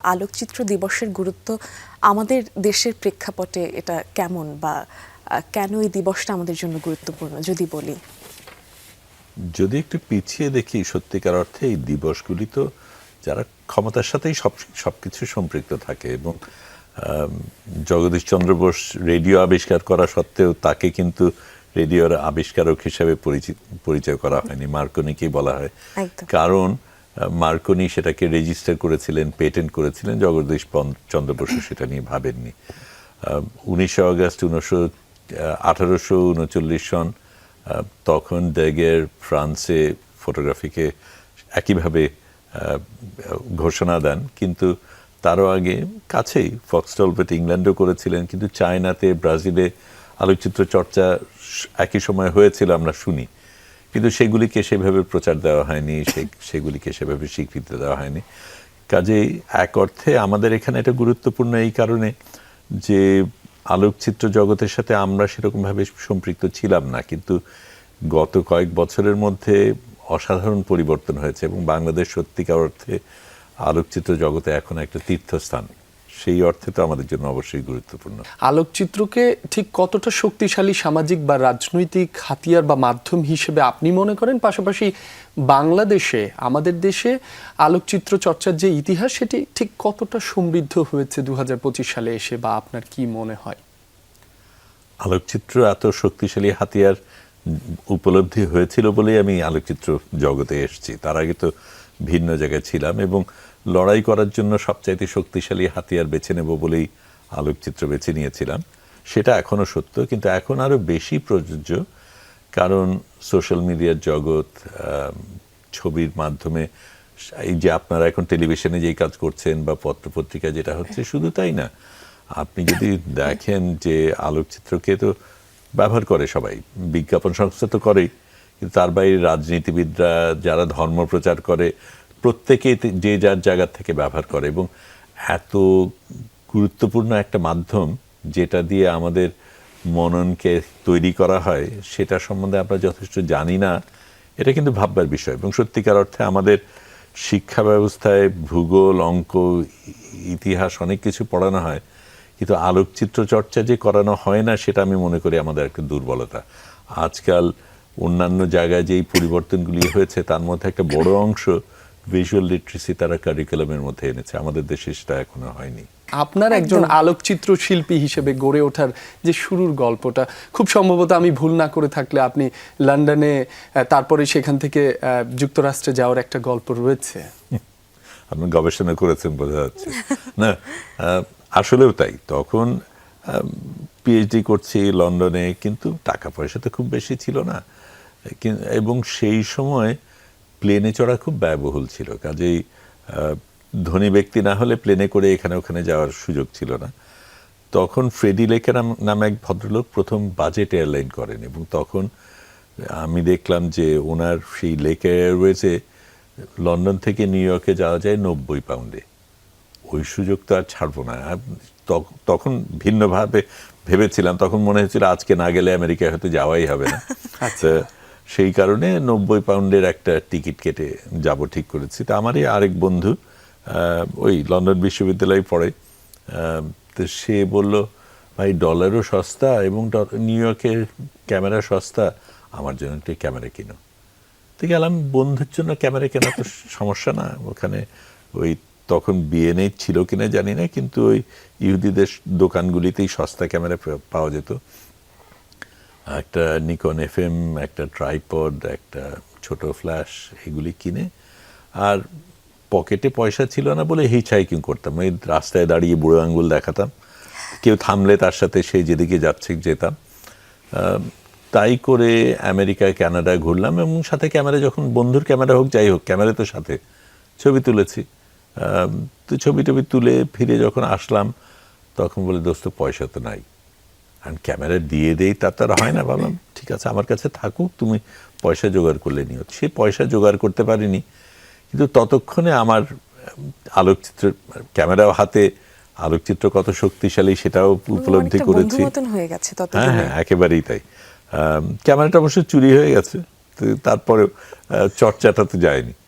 আলোকচিত্র দিবসের গুরুত্ব আমাদের দেশের প্রেক্ষাপটে এটা কেমন, বা কেন এই দিবসটা আমাদের জন্য গুরুত্বপূর্ণ যদি বলি? যদি একটু পিছিয়ে দেখি, সত্যিকার অর্থে এই দিবসগুলি তো যারা ক্ষমতার সাথেই সবকিছু সম্পৃক্ত থাকে, এবং জগদীশ চন্দ্র বোস রেডিও আবিষ্কার করা সত্ত্বেও তাকে কিন্তু রেডিওর আবিষ্কারক হিসেবে পরিচয় করা হয়নি, মার্কনিকেই বলা হয়। কারণ মার্কনি সেটাকে রেজিস্টার করেছিলেন, পেটেন্ট করেছিলেন, জগদীশ চন্দ্র বসু সেটা নিয়ে ভাবেননি। 19 আগস্ট 1839 সন, তখন ডেগের ফ্রান্সে ফটোগ্রাফিকে একইভাবে ঘোষণা দেন, কিন্তু তারও আগে কাছেই ফক্সটলভেট ইংল্যান্ডও করেছিলেন, কিন্তু চায়নাতে, ব্রাজিলে আলোকচিত্র চর্চা একই সময় হয়েছিল আমরা শুনি, কিন্তু সেগুলিকে সেভাবে প্রচার দেওয়া হয়নি, সেগুলিকে সেভাবে স্বীকৃতি দেওয়া হয়নি। কাজেই এক অর্থে আমাদের এখানে এটা গুরুত্বপূর্ণ এই কারণে যে আলোকচিত্র জগতের সাথে আমরা সেরকমভাবে সম্পৃক্ত ছিলাম না, কিন্তু গত কয়েক বছরের মধ্যে অসাধারণ পরিবর্তন হয়েছে, এবং বাংলাদেশ সত্যিকার অর্থে আলোকচিত্র জগতে এখন একটা তীর্থস্থান। সেই অর্থে তো আমাদের জন্য অবশ্যই গুরুত্বপূর্ণ। আলোকচিত্রকে ঠিক কতটা শক্তিশালী সামাজিক বা রাজনৈতিক হাতিয়ার বা মাধ্যম হিসেবে আপনি মনে করেন? পাশাপাশি বাংলাদেশে, আমাদের দেশে আলোকচিত্র চর্চার যে ইতিহাস, সেটি ঠিক কতটা সমৃদ্ধ হয়েছে 2025 সালে এসে, বা আপনার কি মনে হয়? আলোকচিত্র এত শক্তিশালী হাতিয়ার উপলব্ধি হয়েছিল বলেই আমি আলোকচিত্র জগতে এসেছি। তার আগে তো ভিন্ন জায়গায় ছিলাম, এবং লড়াই করার জন্য সবচাইতে শক্তিশালী হাতিয়ার বেছে নেব বলেই আলোকচিত্র বেছে নিয়েছিলাম। সেটা এখনও সত্য, কিন্তু এখন আরও বেশি প্রযোজ্য, কারণ সোশ্যাল মিডিয়ার জগৎ, ছবির মাধ্যমে, এই যে আপনারা এখন টেলিভিশনে যেই কাজ করছেন বা পত্রপত্রিকা যেটা হচ্ছে, শুধু তাই না, আপনি যদি দেখেন যে আলোকচিত্রকে তো ব্যবহার করে সবাই, বিজ্ঞাপন সংস্থা তো করেই, কিন্তু তার বাইরে রাজনীতিবিদরা, যারা ধর্ম প্রচার করে, প্রত্যেকে যে যার জায়গা থেকে ব্যবহার করে, এবং এত গুরুত্বপূর্ণ একটা মাধ্যম যেটা দিয়ে আমাদের মননকে তৈরি করা হয়, সেটা সম্বন্ধে আমরা যথেষ্ট জানি না। এটা কিন্তু ভাববার বিষয়, এবং সত্যিকার অর্থে আমাদের শিক্ষা ব্যবস্থায় ভূগোল, অঙ্ক, ইতিহাস অনেক কিছু পড়ানো হয়, কিন্তু আলোকচিত্র চর্চা যে করানো হয় না, সেটা আমি মনে করি আমাদের একটা দুর্বলতা। আজকাল অন্যান্য জায়গায় যেই পরিবর্তনগুলি হয়েছে, তার মধ্যে একটা বড় অংশ ভিজুয়াল লিটারেসি তারা কারিকুলামের মধ্যে এনেছে, আমাদের দেশে সেটা এখনো হয়নি। আপনার একজন আলোকচিত্র শিল্পী হিসেবে গড়ে ওঠার যে শুরুর গল্পটা, খুব সম্ভবত আমি ভুল না করে থাকলে আপনি লন্ডনে, তারপরে সেখান থেকে যুক্তরাষ্ট্রে যাওয়ার একটা গল্প রয়েছে। আপনি গবেষণা করেছেন বোঝা যাচ্ছে। না, আসলেও তাই। তখন পিএইচডি করছি লন্ডনে, কিন্তু টাকা পয়সা তো খুব বেশি ছিল না, এবং সেই সময় প্লেনে চড়া খুব ব্যয়বহুল ছিল। কাজেই ধনী ব্যক্তি না হলে প্লেনে করে এখানে ওখানে যাওয়ার সুযোগ ছিল না। তখন ফ্রেডি লেকের নামে এক ভদ্রলোক প্রথম বাজেট এয়ারলাইন করেন, এবং তখন আমি দেখলাম যে ওনার সেই লেক এয়ারওয়েজে লন্ডন থেকে নিউ ইয়র্কে যাওয়া যায় 90 পাউন্ডে। ওই সুযোগ তো আর ছাড়বো না। তখন ভিন্নভাবে ভেবেছিলাম, তখন মনে হয়েছিল আজকে না গেলে আমেরিকায় হয়তো যাওয়াই হবে না। আচ্ছা, সেই কারণে 90 পাউন্ডের একটা টিকিট কেটে যাব ঠিক করেছি। তা আমারই আরেক বন্ধু ওই লন্ডন বিশ্ববিদ্যালয়ে পড়ে, তো সে বলল, ভাই ডলারও সস্তা এবং নিউ ইয়র্কের ক্যামেরা সস্তা, আমার জন্য একটা ক্যামেরা কিনো। তো গেলাম, বন্ধুর জন্য ক্যামেরা কেনা তো সমস্যা না, ওখানে ওই তখন বিএনএ ছিল কিনা জানি না, কিন্তু ওই ইহুদিদের দোকানগুলিতেই সস্তা ক্যামেরা পাওয়া যেত। একটা নিকন এফএম, একটা ট্রাইপড, একটা ছোট ফ্ল্যাশ, এগুলি কিনে, আর পকেটে পয়সা ছিল না বলে হিচহাইকিং করতাম, ওই রাস্তায় দাঁড়িয়ে বুড়ো আঙ্গুল দেখাতাম, কেউ থামলে তার সাথে সে যেদিকে যাচ্ছে যেতাম। তাই করে আমেরিকায়, কানাডায় ঘুরলাম, এবং সাথে ক্যামেরা, যখন বন্ধুর ক্যামেরা হোক যাই হোক, ক্যামেরা তো সাথে, ছবি তুলেছি। তো ছবি টবি তুলে ফিরে যখন আসলাম, তখন বলে, দোস্ত পয়সা তো নাই, আর ক্যামেরা দিয়ে দেই তা তো আর হয় না। ভাবলাম ঠিক আছে, আমার কাছে থাকুক, তুমি পয়সা জোগাড় করলে নিও। সে পয়সা জোগাড় করতে পারিনি, কিন্তু ততক্ষণে আমার আলোকচিত্র ক্যামেরাও হাতে, আলোকচিত্র কত শক্তিশালী সেটাও উপলব্ধি করেছি। হ্যাঁ হ্যাঁ, একেবারেই তাই। ক্যামেরাটা অবশ্য চুরি হয়ে গেছে, তারপরেও চর্চাটা তো যায়নি।